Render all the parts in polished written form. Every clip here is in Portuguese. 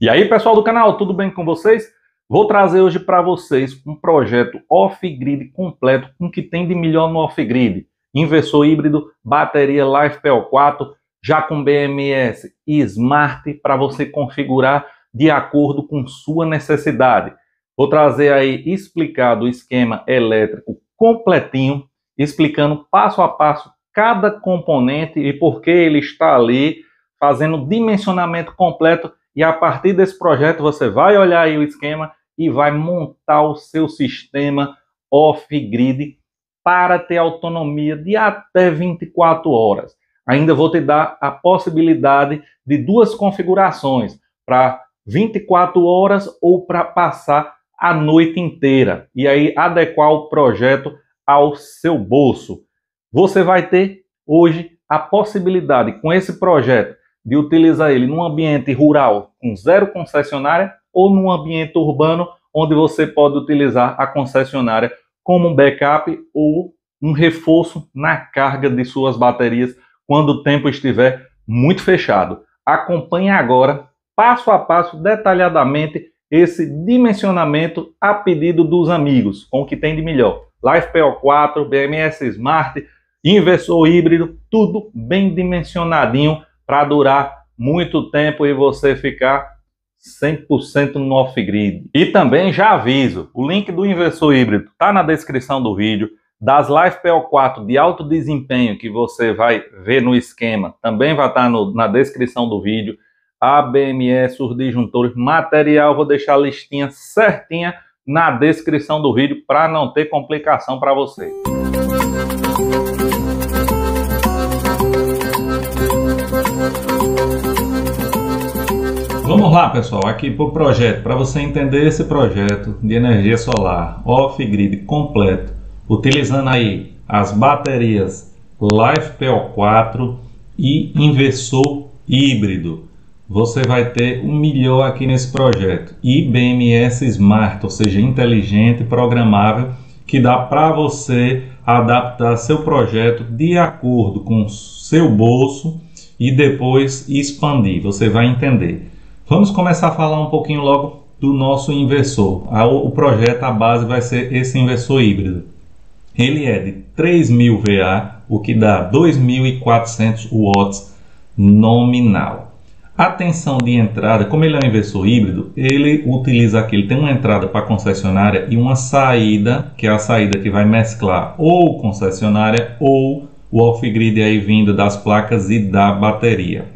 E aí, pessoal do canal, tudo bem com vocês? Vou trazer hoje para vocês um projeto off-grid completo com o que tem de melhor no off-grid. Inversor híbrido, bateria LiFePO4, já com BMS e Smart para você configurar de acordo com sua necessidade. Vou trazer aí explicado o esquema elétrico completinho, explicando passo a passo cada componente e por que ele está ali, fazendo dimensionamento completo. E a partir desse projeto você vai olhar aí o esquema e vai montar o seu sistema off-grid para ter autonomia de até 24 horas. Ainda vou te dar a possibilidade de duas configurações, para 24 horas ou para passar a noite inteira. E aí adequar o projeto ao seu bolso. Você vai ter hoje a possibilidade, com esse projeto, de utilizar ele num ambiente rural com zero concessionária ou num ambiente urbano onde você pode utilizar a concessionária como um backup ou um reforço na carga de suas baterias quando o tempo estiver muito fechado. Acompanhe agora, passo a passo, detalhadamente, esse dimensionamento a pedido dos amigos, com o que tem de melhor. LiFePO4, BMS Smart, inversor híbrido, tudo bem dimensionadinho para durar muito tempo e você ficar 100% no off-grid. E também já aviso, o link do inversor híbrido está na descrição do vídeo, das LiFePO4 de alto desempenho que você vai ver no esquema, também vai estar na descrição do vídeo, a BMS, os disjuntores, material, vou deixar a listinha certinha na descrição do vídeo para não ter complicação para você. Vamos lá, pessoal, aqui para o projeto, para você entender esse projeto de energia solar off-grid completo, utilizando aí as baterias LiFePO4 e inversor híbrido. Você vai ter um melhor aqui nesse projeto. E BMS Smart, ou seja, inteligente, programável, que dá para você adaptar seu projeto de acordo com o seu bolso e depois expandir. Você vai entender. Vamos começar a falar um pouquinho logo do nosso inversor. O projeto, a base vai ser esse inversor híbrido. Ele é de 3.000 VA, o que dá 2.400 watts nominal. A tensão de entrada, como ele é um inversor híbrido, ele utiliza aqui, ele tem uma entrada para a concessionária e uma saída, que é a saída que vai mesclar ou concessionária ou o off-grid aí vindo das placas e da bateria.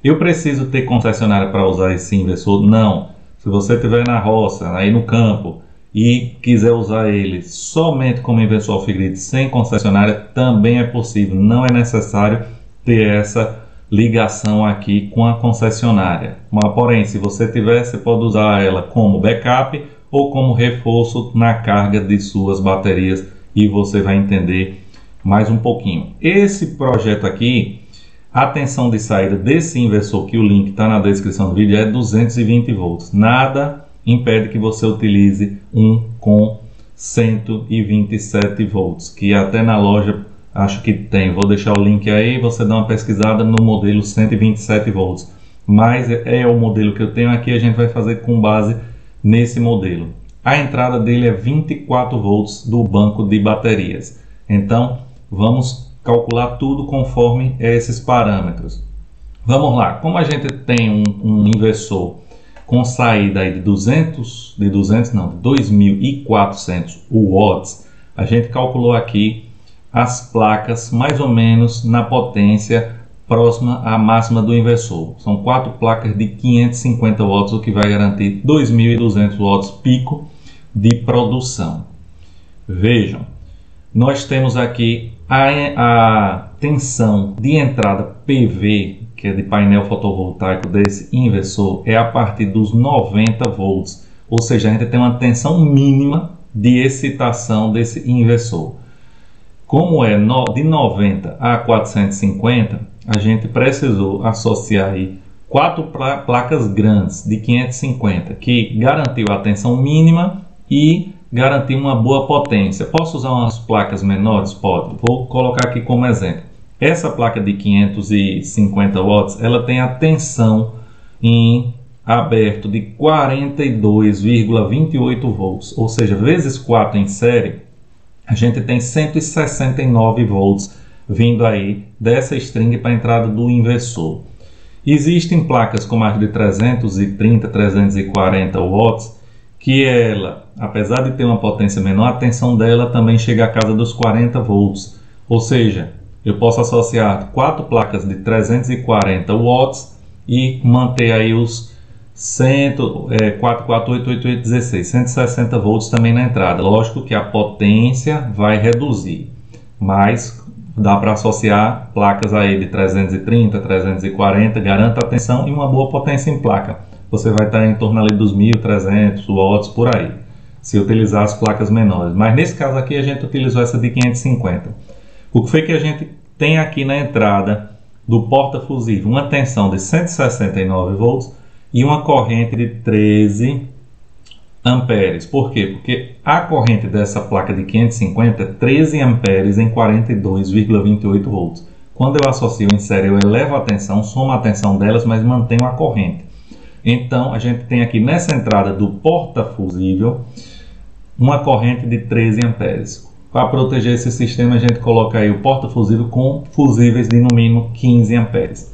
Eu preciso ter concessionária para usar esse inversor? Não. Se você estiver na roça, aí no campo, e quiser usar ele somente como inversor off-grid sem concessionária, também é possível. Não é necessário ter essa ligação aqui com a concessionária. Mas, porém, se você tiver, você pode usar ela como backup ou como reforço na carga de suas baterias e você vai entender mais um pouquinho. Esse projeto aqui, a tensão de saída desse inversor, que o link está na descrição do vídeo, é 220 volts. Nada impede que você utilize um com 127 volts, que até na loja acho que tem. Vou deixar o link aí, você dá uma pesquisada no modelo 127 volts. Mas é o modelo que eu tenho aqui, a gente vai fazer com base nesse modelo. A entrada dele é 24 volts do banco de baterias. Então, vamos calcular tudo conforme esses parâmetros. Vamos lá, como a gente tem um inversor com saída aí de 2.400 watts, a gente calculou aqui as placas mais ou menos na potência próxima à máxima do inversor. São 4 placas de 550 watts, o que vai garantir 2.200 watts pico de produção. Vejam, nós temos aqui a tensão de entrada PV, que é de painel fotovoltaico desse inversor, é a partir dos 90 volts. Ou seja, a gente tem uma tensão mínima de excitação desse inversor. Como é de 90 a 450, a gente precisou associar aí 4 placas grandes de 550, que garantiu a tensão mínima e garantiu uma boa potência. Posso usar umas placas menores? Pode. Vou colocar aqui como exemplo. Essa placa de 550 watts, ela tem a tensão em aberto de 42,28 volts, ou seja, vezes 4 em série, a gente tem 169 volts vindo aí dessa string para a entrada do inversor. Existem placas com mais de 330, 340 watts, que ela, apesar de ter uma potência menor, a tensão dela também chega a casa dos 40 volts. Ou seja, eu posso associar 4 placas de 340 watts e manter aí os 4488816, 160 volts também na entrada. Lógico que a potência vai reduzir, mas dá para associar placas aí de 330, 340, garanta a tensão e uma boa potência em placa. Você vai estar em torno ali dos 1300 watts por aí, se utilizar as placas menores. Mas nesse caso aqui a gente utilizou essa de 550. O que foi que a gente tem aqui na entrada do porta-fusível? Uma tensão de 169 volts e uma corrente de 13 amperes. Por quê? Porque a corrente dessa placa de 550 é 13 amperes em 42,28 volts. Quando eu associo em série, eu elevo a tensão, somo a tensão delas, mas mantenho a corrente. Então, a gente tem aqui nessa entrada do porta-fusível uma corrente de 13 amperes. Para proteger esse sistema, a gente coloca aí o porta-fusível com fusíveis de no mínimo 15 amperes.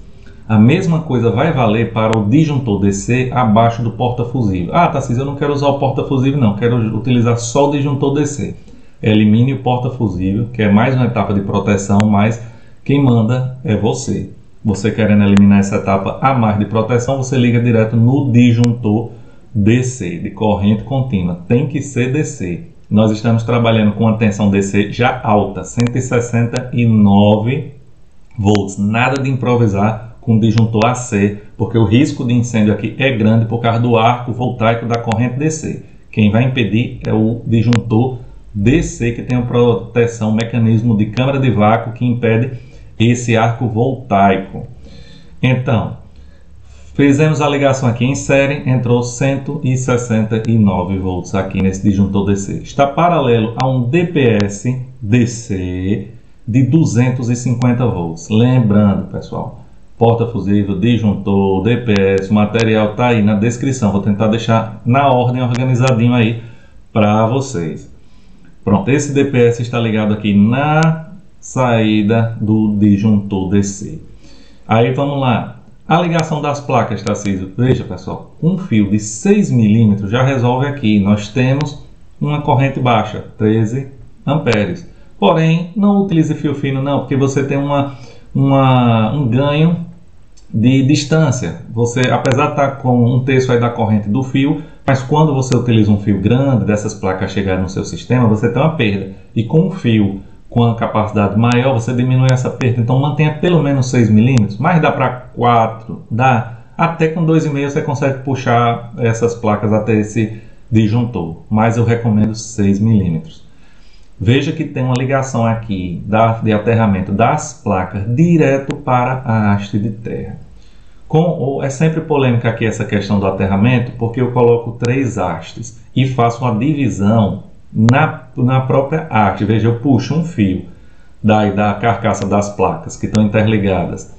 A mesma coisa vai valer para o disjuntor DC abaixo do porta-fusível. Ah, Tarcísio, eu não quero usar o porta-fusível não, quero utilizar só o disjuntor DC. Elimine o porta-fusível, que é mais uma etapa de proteção, mas quem manda é você. Você querendo eliminar essa etapa a mais de proteção, você liga direto no disjuntor DC, de corrente contínua. Tem que ser DC. Nós estamos trabalhando com a tensão DC já alta, 169 volts. Nada de improvisar com disjuntor AC, porque o risco de incêndio aqui é grande por causa do arco voltaico da corrente DC. Quem vai impedir é o disjuntor DC, que tem uma proteção, um mecanismo de câmara de vácuo que impede esse arco voltaico. Então, fizemos a ligação aqui em série, entrou 169 volts aqui nesse disjuntor DC. Está paralelo a um DPS DC de 250 volts. Lembrando, pessoal, porta-fusível, disjuntor, DPS, o material está aí na descrição. Vou tentar deixar na ordem organizadinho aí para vocês. Pronto, esse DPS está ligado aqui na saída do disjuntor DC. Aí vamos lá. A ligação das placas, Tarcísio. Veja, pessoal, um fio de 6 milímetros já resolve aqui. Nós temos uma corrente baixa, 13 amperes. Porém, não utilize fio fino não, porque você tem um ganho de distância. Você, apesar de estar com um terço aí da corrente do fio, mas quando você utiliza um fio grande, dessas placas chegarem no seu sistema, você tem uma perda. E com um fio com a capacidade maior, você diminui essa perda. Então mantenha pelo menos 6 milímetros, mas dá para 4, dá. Até com 2,5 você consegue puxar essas placas até esse disjuntor, mas eu recomendo 6 milímetros. Veja que tem uma ligação aqui de aterramento das placas direto para a haste de terra. É sempre polêmica aqui essa questão do aterramento, porque eu coloco 3 hastes e faço uma divisão na própria haste. Veja, eu puxo um fio da carcaça das placas que estão interligadas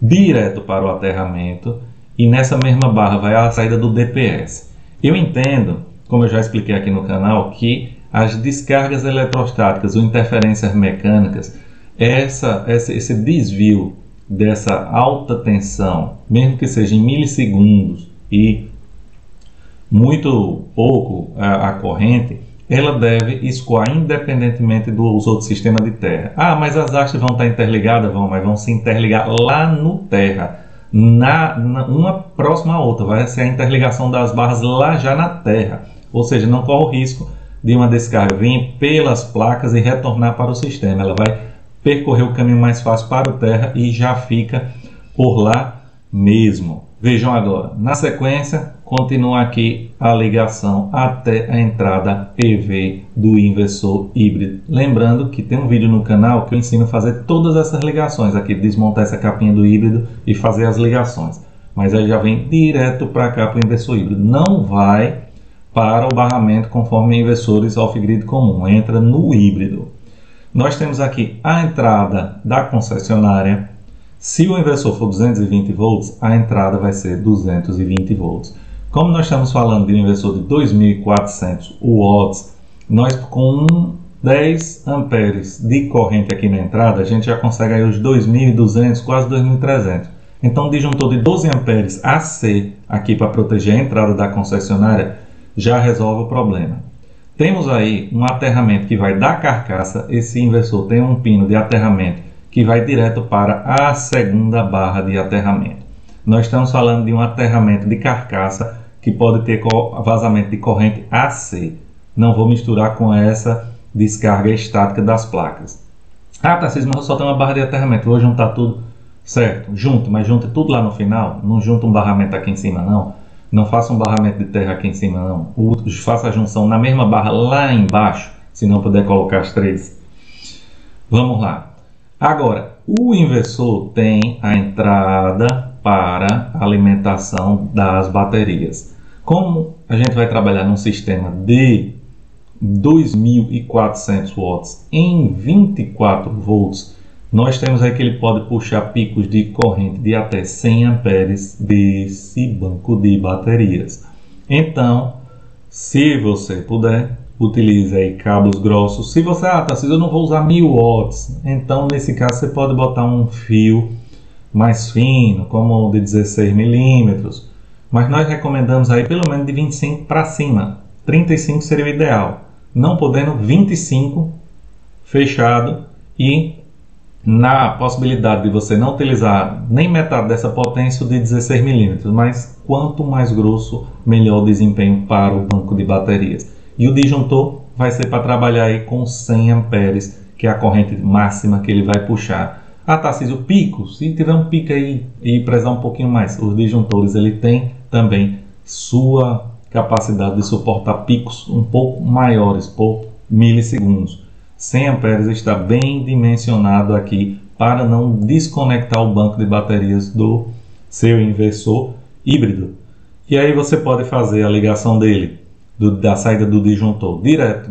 direto para o aterramento e nessa mesma barra vai a saída do DPS. Eu entendo, como eu já expliquei aqui no canal, que as descargas eletrostáticas ou interferências mecânicas, esse desvio dessa alta tensão, mesmo que seja em milissegundos e muito pouco a corrente, ela deve escoar independentemente dos outros sistemas de terra. Ah, mas as hastes vão estar interligadas? Mas vão se interligar lá no terra, uma próxima à outra. Vai ser a interligação das barras lá já na terra. Ou seja, não corre o risco de uma descarga vir pelas placas e retornar para o sistema. Ela vai percorrer o caminho mais fácil para o terra e já fica por lá mesmo. Vejam agora, na sequência, continua aqui a ligação até a entrada PV do inversor híbrido. Lembrando que tem um vídeo no canal que eu ensino a fazer todas essas ligações aqui, desmontar essa capinha do híbrido e fazer as ligações. Mas aí já vem direto para cá para o inversor híbrido. Não vai para o barramento conforme inversores off-grid comum, entra no híbrido. Nós temos aqui a entrada da concessionária, Se o inversor for 220 volts, a entrada vai ser 220 volts. Como nós estamos falando de um inversor de 2.400 watts, nós com 10 amperes de corrente aqui na entrada, a gente já consegue aí os 2.200, quase 2.300. Então, um disjuntor de 12 amperes AC aqui para proteger a entrada da concessionária já resolve o problema. Temos aí um aterramento que vai da carcaça. Esse inversor tem um pino de aterramento que vai direto para a segunda barra de aterramento. Nós estamos falando de um aterramento de carcaça que pode ter vazamento de corrente AC. Não vou misturar com essa descarga estática das placas. Ah, Tarcísio, mas eu só tenho uma barra de aterramento, vou juntar tudo. Certo, junto, mas junte tudo lá no final. Não junta um barramento aqui em cima, não. Não faça um barramento de terra aqui em cima, não. Faça a junção na mesma barra lá embaixo, se não puder colocar as três. Vamos lá. Agora, o inversor tem a entrada para alimentação das baterias. Como a gente vai trabalhar num sistema de 2.400 watts em 24 volts, nós temos aí que ele pode puxar picos de corrente de até 100 amperes desse banco de baterias. Então, se você puder, utilize aí cabos grossos. Se você, Tarcísio, eu não vou usar 1000 watts, então nesse caso você pode botar um fio mais fino, como o de 16 milímetros, mas nós recomendamos aí pelo menos de 25 para cima. 35 seria o ideal, não podendo 25 fechado, e na possibilidade de você não utilizar nem metade dessa potência de 16 milímetros, mas quanto mais grosso, melhor o desempenho para o banco de baterias. E o disjuntor vai ser para trabalhar aí com 100 amperes, que é a corrente máxima que ele vai puxar. Ah, Tarcísio, o pico, se tiver um pico aí e prezar um pouquinho mais, os disjuntores ele tem também sua capacidade de suportar picos um pouco maiores por milissegundos. 100 amperes está bem dimensionado aqui para não desconectar o banco de baterias do seu inversor híbrido. E aí você pode fazer a ligação dele, da saída do disjuntor, direto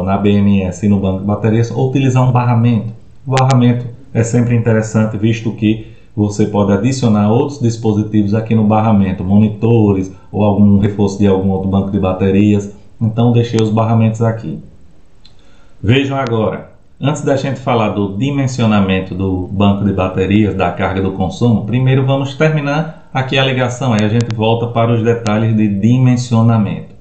na BMS e no banco de baterias, ou utilizar um barramento. O barramento é sempre interessante, visto que você pode adicionar outros dispositivos aqui no barramento, monitores ou algum reforço de algum outro banco de baterias. Então deixei os barramentos aqui. Vejam agora, antes da gente falar do dimensionamento do banco de baterias, da carga do consumo, primeiro vamos terminar aqui a ligação, aí a gente volta para os detalhes de dimensionamento.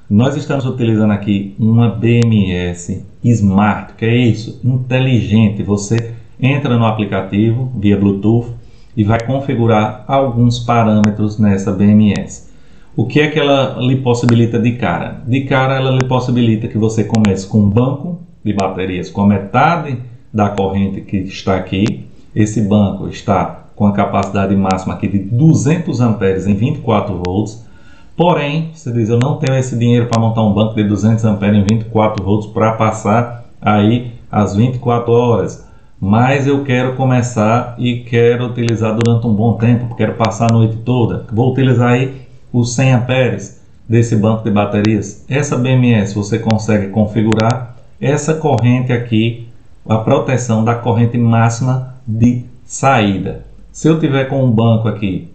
Nós estamos utilizando aqui uma BMS Smart, que é isso, inteligente. Você entra no aplicativo via Bluetooth e vai configurar alguns parâmetros nessa BMS. O que é que ela lhe possibilita de cara? De cara, ela lhe possibilita que você comece com um banco de baterias com a metade da corrente que está aqui. Esse banco está com a capacidade máxima aqui de 200 amperes em 24 volts. Porém, você diz, eu não tenho esse dinheiro para montar um banco de 200 amperes em 24 volts para passar aí as 24 horas. Mas eu quero começar e quero utilizar durante um bom tempo, quero passar a noite toda. Vou utilizar aí os 100 amperes desse banco de baterias. Essa BMS você consegue configurar essa corrente aqui, a proteção da corrente máxima de saída. Se eu tiver com um banco aqui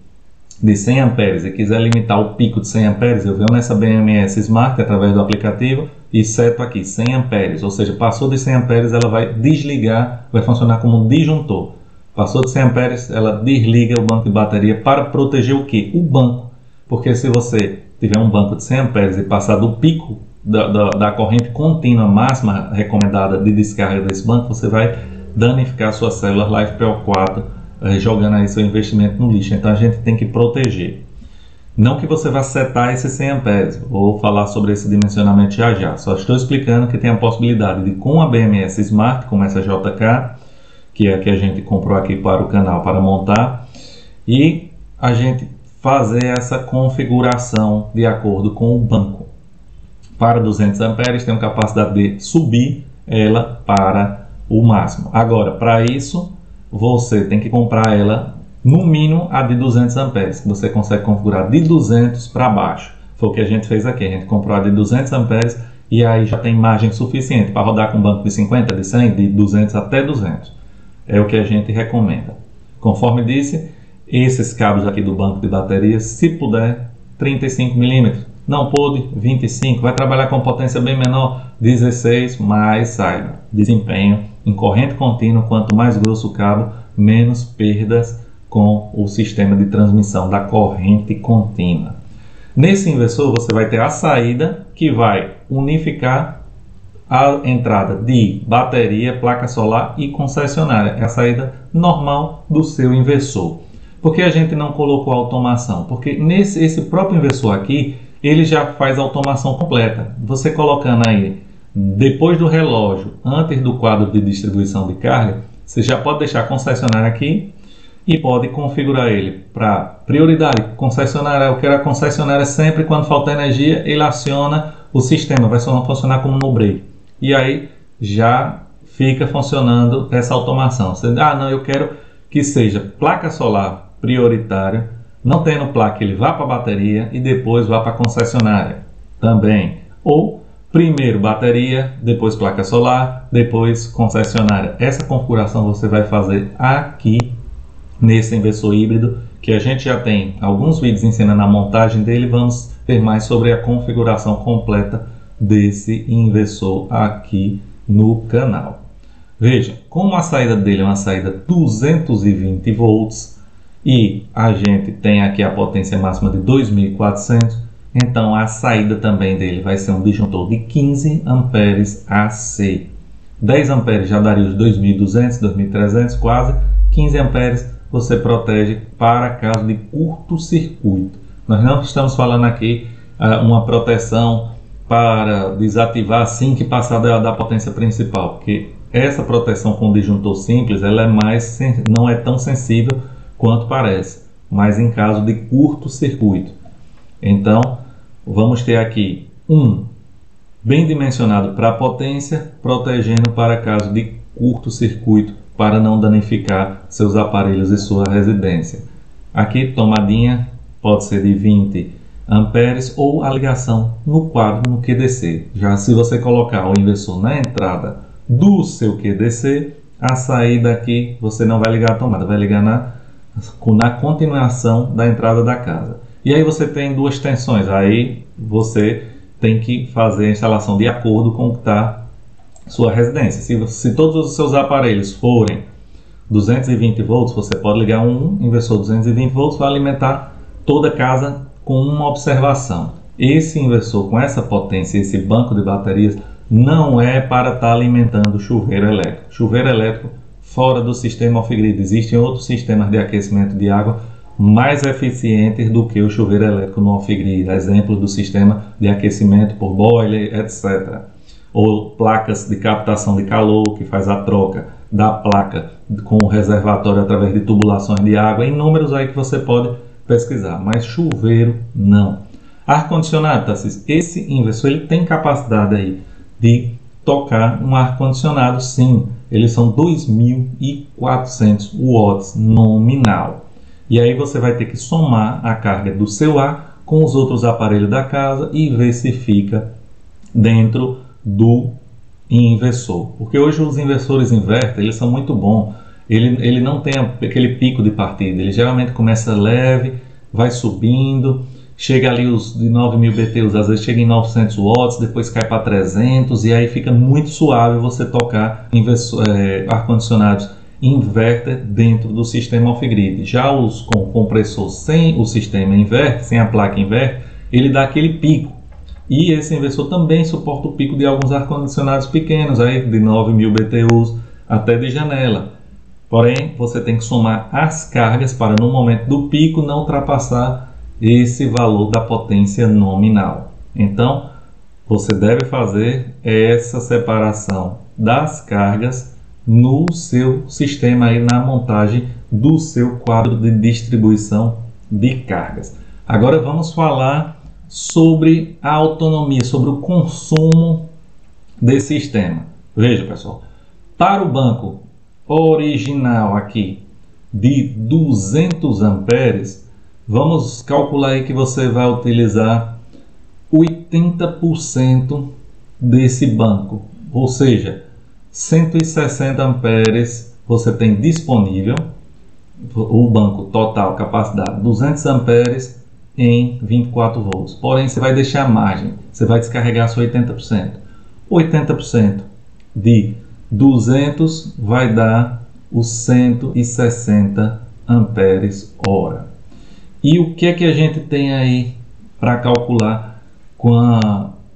de 100 amperes e quiser limitar o pico de 100 amperes, eu venho nessa BMS Smart através do aplicativo e seto aqui 100 amperes, ou seja, passou de 100 amperes ela vai desligar, vai funcionar como um disjuntor. Passou de 100 amperes ela desliga o banco de bateria para proteger o que? O banco. Porque se você tiver um banco de 100 amperes e passar do pico da corrente contínua máxima recomendada de descarga desse banco, você vai danificar sua célula LiFePO4, jogando aí seu investimento no lixo. Então a gente tem que proteger. Não que você vá setar esses 100 amperes, vou falar sobre esse dimensionamento já já. Só estou explicando que tem a possibilidade de, com a BMS Smart, como essa JK, que é a que a gente comprou aqui para o canal para montar, e a gente fazer essa configuração de acordo com o banco. Para 200 amperes tem uma capacidade de subir ela para o máximo. Agora, para isso, você tem que comprar ela no mínimo a de 200 amperes, que você consegue configurar de 200 para baixo. Foi o que a gente fez aqui, a gente comprou a de 200 amperes e aí já tem margem suficiente para rodar com banco de 50, de 100, de 200 até 200. é o que a gente recomenda. Conforme disse, esses cabos aqui do banco de baterias, se puder, 35 mm. Não pôde, 25. Vai trabalhar com potência bem menor, 16, mas saiba, desempenho em corrente contínua, quanto mais grosso o cabo, menos perdas com o sistema de transmissão da corrente contínua. Nesse inversor você vai ter a saída que vai unificar a entrada de bateria, placa solar e concessionária. É a saída normal do seu inversor. Por que a gente não colocou automação? Porque esse próprio inversor aqui, ele já faz a automação completa. Você colocando aí, depois do relógio, antes do quadro de distribuição de carga, você já pode deixar a concessionária aqui e pode configurar ele para prioridade. Concessionária, eu quero a concessionária sempre quando falta energia, ele aciona o sistema, vai só não funcionar como no break. E aí já fica funcionando essa automação. Você, não, eu quero que seja placa solar prioritária, não tendo placa ele vá para a bateria e depois vá para a concessionária também. Ou primeiro bateria, depois placa solar, depois concessionária. Essa configuração você vai fazer aqui nesse inversor híbrido, que a gente já tem alguns vídeos ensinando a montagem dele. Vamos ter mais sobre a configuração completa desse inversor aqui no canal. Veja, como a saída dele é uma saída 220 volts e a gente tem aqui a potência máxima de 2.400, então a saída também dele vai ser um disjuntor de 15 amperes AC. 10 amperes já daria os 2.200, 2.300 quase. 15 amperes você protege para caso de curto-circuito. Nós não estamos falando aqui uma proteção para desativar assim que passar da potência principal, porque essa proteção com disjuntor simples ela não é tão sensível quanto parece, mas em caso de curto-circuito. Então, vamos ter aqui bem dimensionado para a potência, protegendo para caso de curto-circuito, para não danificar seus aparelhos e sua residência. Aqui, tomadinha, pode ser de 20 amperes ou a ligação no quadro no QDC. Já se você colocar o inversor na entrada do seu QDC, a saída aqui você não vai ligar a tomada, vai ligar na continuação da entrada da casa. E aí você tem duas tensões, aí você tem que fazer a instalação de acordo com o que está sua residência. Se todos os seus aparelhos forem 220 volts, você pode ligar um inversor 220 volts para alimentar toda a casa com uma observação. Esse inversor com essa potência, esse banco de baterias, não é para estar alimentando chuveiro elétrico. Chuveiro elétrico fora do sistema off-grid. Existem outros sistemas de aquecimento de água mais eficientes do que o chuveiro elétrico no off-grid. Exemplo do sistema de aquecimento por boiler, etc. Ou placas de captação de calor, que faz a troca da placa com o reservatório através de tubulações de água. Inúmeros aí que você pode pesquisar, mas chuveiro não. Ar-condicionado, Tassis, esse inversor ele tem capacidade aí de tocar um ar-condicionado, sim. Eles são 2.400 watts nominal. E aí você vai ter que somar a carga do seu ar com os outros aparelhos da casa e ver se fica dentro do inversor. Porque hoje os inversores inverter, eles são muito bons. Ele não tem aquele pico de partida. Ele geralmente começa leve, vai subindo, chega ali os de 9.000 BTUs, às vezes chega em 900 watts, depois cai para 300 e aí fica muito suave você tocar ar-condicionados inverter dentro do sistema off-grid. Já os com compressor sem o sistema inverter, sem a placa inverter, ele dá aquele pico. E esse inversor também suporta o pico de alguns ar-condicionados pequenos, aí de 9.000 BTUs até de janela. Porém, você tem que somar as cargas para no momento do pico não ultrapassar esse valor da potência nominal. Então, você deve fazer essa separação das cargas no seu sistema, aí na montagem do seu quadro de distribuição de cargas. Agora vamos falar sobre a autonomia, sobre o consumo desse sistema. Veja, pessoal, para o banco original aqui de 200 amperes, vamos calcular aí que você vai utilizar 80% desse banco, ou seja, 160 amperes você tem disponível o banco total, capacidade 200 amperes em 24 volts. Porém, você vai deixar a margem, você vai descarregar só 80%. 80% de 200 vai dar os 160 amperes hora. E o que é que a gente tem aí para calcular com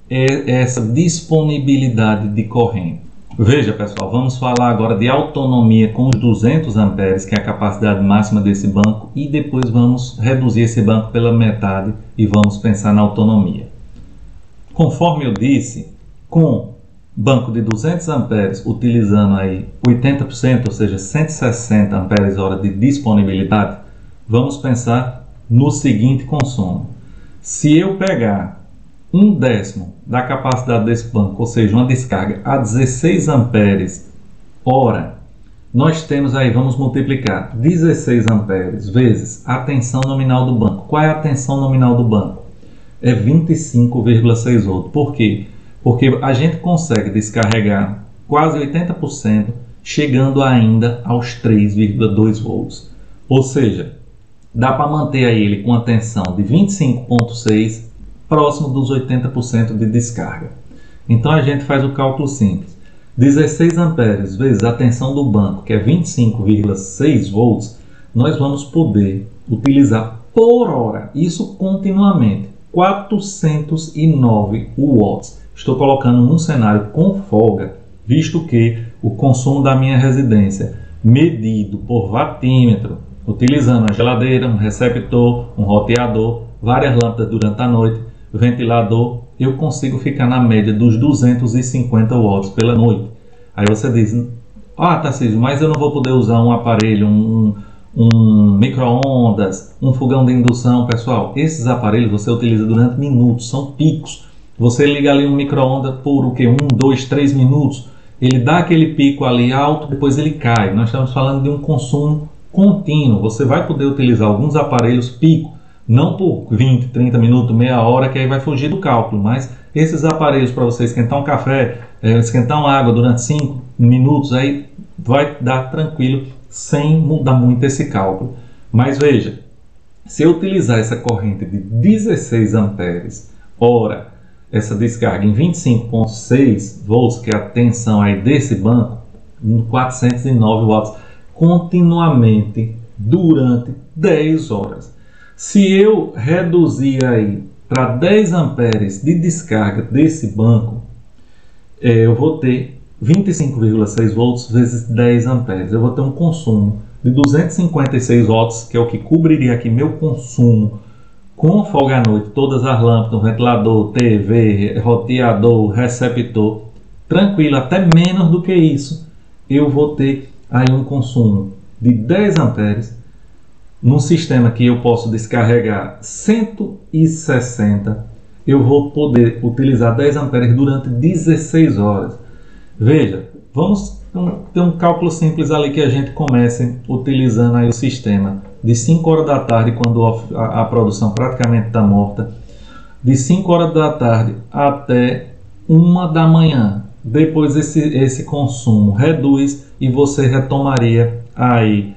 essa disponibilidade de corrente? Veja, pessoal, vamos falar agora de autonomia com os 200 amperes, que é a capacidade máxima desse banco, e depois vamos reduzir esse banco pela metade e vamos pensar na autonomia. Conforme eu disse, com banco de 200 amperes utilizando aí 80%, ou seja, 160 amperes hora de disponibilidade, vamos pensar no seguinte consumo. Se eu pegar 1/10 da capacidade desse banco, ou seja, uma descarga a 16 amperes hora, nós temos aí, vamos multiplicar 16 amperes vezes a tensão nominal do banco. Qual é a tensão nominal do banco? É 25,6 volts. Por quê? Porque a gente consegue descarregar quase 80%, chegando ainda aos 3,2 volts. Ou seja, dá para manter aí ele com a tensão de 25,6, próximo dos 80% de descarga. Então a gente faz o cálculo simples. 16 amperes vezes a tensão do banco, que é 25,6 volts, nós vamos poder utilizar por hora, isso continuamente, 409 watts. Estou colocando num cenário com folga, visto que o consumo da minha residência, medido por watímetro, utilizando uma geladeira, um receptor, um roteador, várias lâmpadas durante a noite, ventilador, eu consigo ficar na média dos 250 watts pela noite. Aí você diz, Tarcísio, mas eu não vou poder usar um aparelho, um micro-ondas, um fogão de indução. Pessoal, esses aparelhos você utiliza durante minutos, são picos. Você liga ali um micro-ondas por o que? 1, 2, 3 minutos, ele dá aquele pico ali alto, depois ele cai. Nós estamos falando de um consumo contínuo. Você vai poder utilizar alguns aparelhos pico, não por 20, 30 minutos, meia hora, que aí vai fugir do cálculo, mas esses aparelhos para você esquentar um café, esquentar uma água durante 5 minutos, aí vai dar tranquilo, sem mudar muito esse cálculo. Mas veja, se eu utilizar essa corrente de 16 amperes hora, essa descarga em 25,6 volts, que é a tensão aí desse banco, 409 watts, continuamente durante 10 horas. Se eu reduzir aí para 10 amperes de descarga desse banco, eu vou ter 25,6 volts vezes 10 amperes. Eu vou ter um consumo de 256 watts, que é o que cobriria aqui meu consumo com folga à noite, todas as lâmpadas, ventilador, TV, roteador, receptor, tranquilo, até menos do que isso, eu vou ter aí um consumo de 10 amperes, num sistema que eu posso descarregar 160, eu vou poder utilizar 10 amperes durante 16 horas. Veja, vamos ter um cálculo simples ali que a gente comece utilizando aí o sistema de 5 horas da tarde, quando a produção praticamente está morta, de 5 horas da tarde até 1 da manhã. Depois esse consumo reduz e você retomaria aí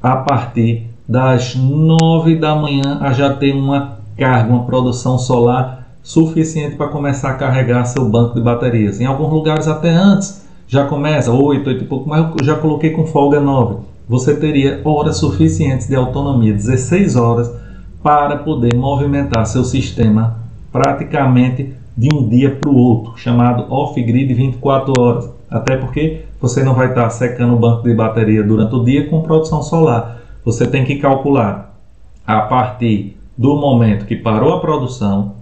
a partir das 9 da manhã a já ter uma carga, uma produção solar suficiente para começar a carregar seu banco de baterias. Em alguns lugares até antes já começa, 8 e pouco, mas eu já coloquei com folga 9. Você teria horas suficientes de autonomia, 16 horas, para poder movimentar seu sistema praticamente de um dia para o outro, chamado off-grid 24 horas. Até porque você não vai estar secando o banco de bateria durante o dia com produção solar. Você tem que calcular a partir do momento que parou a produção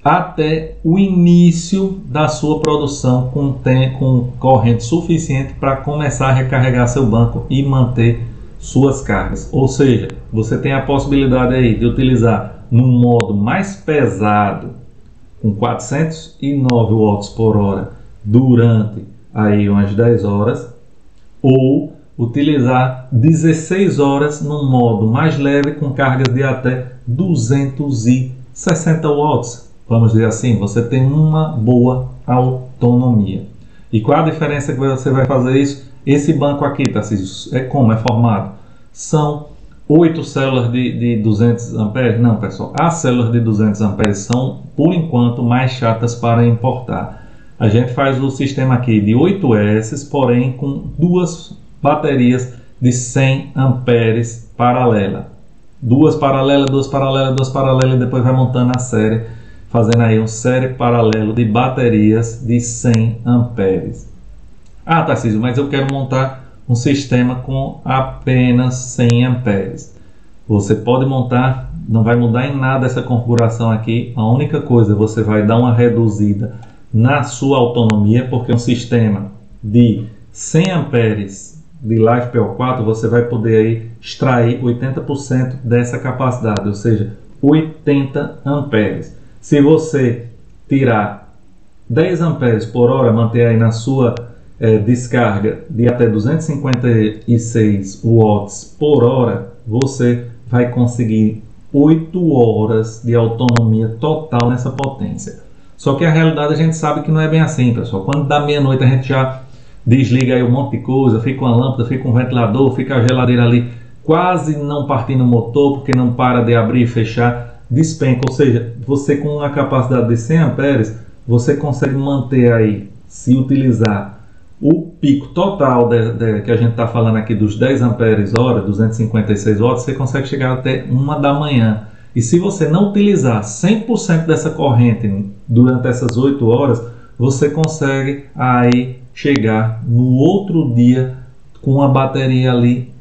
até o início da sua produção com corrente suficiente para começar a recarregar seu banco e manter suas cargas. Ou seja, você tem a possibilidade aí de utilizar num modo mais pesado, com 409 watts por hora durante aí umas 10 horas, ou utilizar 16 horas num modo mais leve com cargas de até 260 watts. Vamos dizer assim, você tem uma boa autonomia. E qual a diferença que você vai fazer isso? Esse banco aqui, Tarcísio, é como é formado? São 8 células de 200 amperes? Não, pessoal. As células de 200 amperes são, por enquanto, mais chatas para importar. A gente faz o sistema aqui de 8S, porém com duas baterias de 100 amperes paralela. Duas paralelas, duas paralelas, duas paralelas, e depois vai montando a série, fazendo aí um série paralelo de baterias de 100 amperes. Ah, Tarcísio, mas eu quero montar um sistema com apenas 100 amperes. Você pode montar, não vai mudar em nada essa configuração aqui. A única coisa, você vai dar uma reduzida na sua autonomia, porque um sistema de 100 amperes de LiFePO4, você vai poder aí extrair 80% dessa capacidade, ou seja, 80 amperes. Se você tirar 10 amperes por hora, manter aí na sua descarga de até 256 watts por hora, você vai conseguir 8 horas de autonomia total nessa potência. Só que a realidade a gente sabe que não é bem assim, pessoal. Quando dá meia-noite a gente já desliga aí um monte de coisa, fica uma lâmpada, fica um ventilador, fica a geladeira ali quase não partindo o motor, porque não para de abrir e fechar, despenca. Ou seja, você com uma capacidade de 100 amperes, você consegue manter aí, se utilizar o pico total que a gente está falando aqui dos 10 amperes hora, 256 watts, você consegue chegar até 1 da manhã. E se você não utilizar 100% dessa corrente durante essas 8 horas, você consegue aí chegar no outro dia com a bateria ali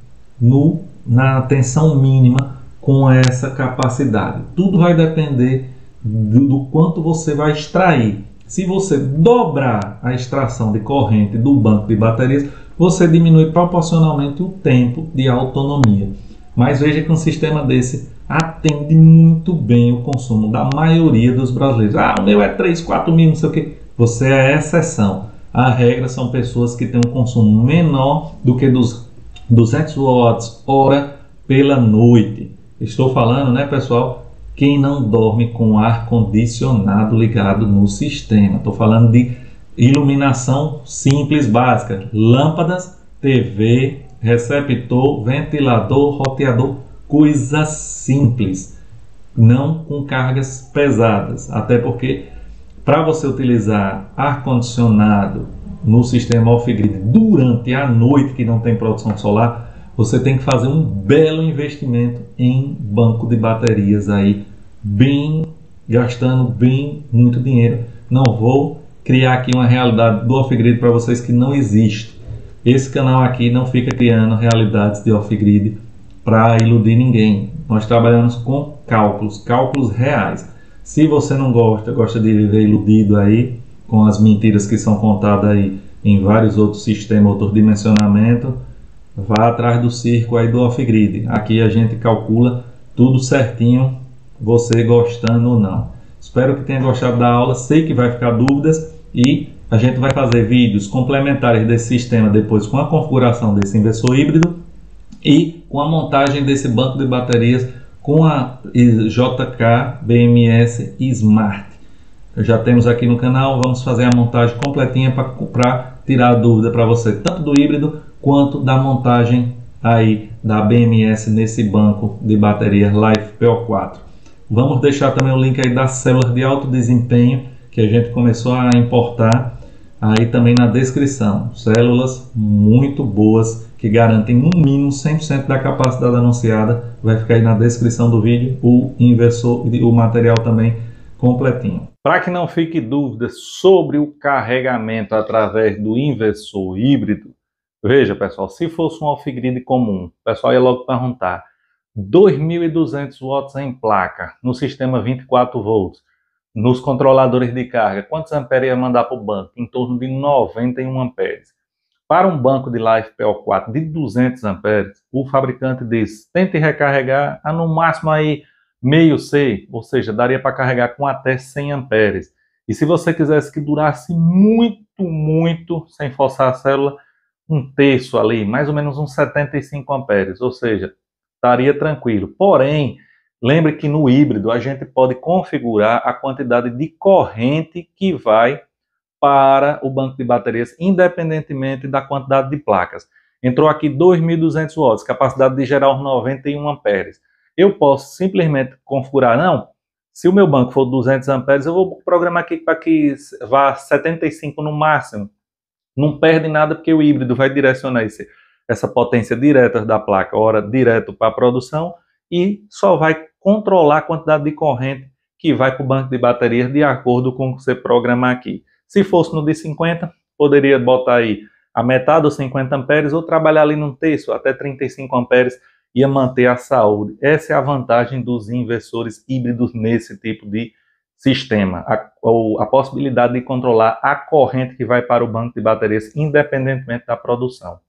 na tensão mínima com essa capacidade. Tudo vai depender do quanto você vai extrair. Se você dobrar a extração de corrente do banco de baterias, você diminui proporcionalmente o tempo de autonomia. Mas veja que um sistema desse atende muito bem o consumo da maioria dos brasileiros. Ah, o meu é 3, 4 mil, não sei o que. Você é a exceção. A regra são pessoas que têm um consumo menor do que dos 200 watts hora pela noite. Estou falando, né, pessoal? Quem não dorme com ar condicionado ligado no sistema. Estou falando de iluminação simples, básica. Lâmpadas, TV, receptor, ventilador, roteador. Coisas simples. Não com cargas pesadas. Até porque para você utilizar ar condicionado no sistema off-grid durante a noite que não tem produção solar, você tem que fazer um belo investimento em banco de baterias aí, gastando muito dinheiro. Não vou criar aqui uma realidade do off-grid para vocês que não existe. Esse canal aqui não fica criando realidades de off-grid para iludir ninguém. Nós trabalhamos com cálculos reais. Se você não gosta de viver iludido aí com as mentiras que são contadas aí em vários outros sistemas, outros dimensionamentos, vá atrás do circo aí do off-grid. Aqui a gente calcula tudo certinho, você gostando ou não. Espero que tenha gostado da aula, sei que vai ficar dúvidas e a gente vai fazer vídeos complementares desse sistema depois com a configuração desse inversor híbrido e com a montagem desse banco de baterias com a JK BMS Smart. Já temos aqui no canal, vamos fazer a montagem completinha para tirar a dúvida para você, tanto do híbrido quanto da montagem aí da BMS nesse banco de bateria LiFePO4. Vamos deixar também o link aí das células de alto desempenho que a gente começou a importar aí também na descrição. Células muito boas que garantem no mínimo 100% da capacidade anunciada. Vai ficar aí na descrição do vídeo o inversor e o material também completinho. Para que não fique dúvida sobre o carregamento através do inversor híbrido, veja, pessoal, se fosse um off-grid comum, o pessoal ia logo perguntar: 2.200 watts em placa, no sistema 24 volts, nos controladores de carga, quantos amperes ia mandar para o banco? Em torno de 91 amperes. Para um banco de LiFePO4 de 200 amperes, o fabricante diz: tente recarregar a no máximo aí meio C, ou seja, daria para carregar com até 100 amperes. E se você quisesse que durasse muito, sem forçar a célula, um terço ali, mais ou menos uns 75 amperes, ou seja, estaria tranquilo. Porém, lembre que no híbrido a gente pode configurar a quantidade de corrente que vai para o banco de baterias, independentemente da quantidade de placas. Entrou aqui 2.200 watts, capacidade de gerar uns 91 amperes. Eu posso simplesmente configurar, não, se o meu banco for 200 amperes, eu vou programar aqui para que vá 75 no máximo. Não perde nada porque o híbrido vai direcionar essa potência direta da placa, ora direto para a produção, e só vai controlar a quantidade de corrente que vai para o banco de baterias de acordo com o que você programar aqui. Se fosse no de 50, poderia botar aí a metade dos 50 amperes ou trabalhar ali num terço, até 35 amperes, ia manter a saúde. Essa é a vantagem dos inversores híbridos nesse tipo de sistema, a possibilidade de controlar a corrente que vai para o banco de baterias, independentemente da produção.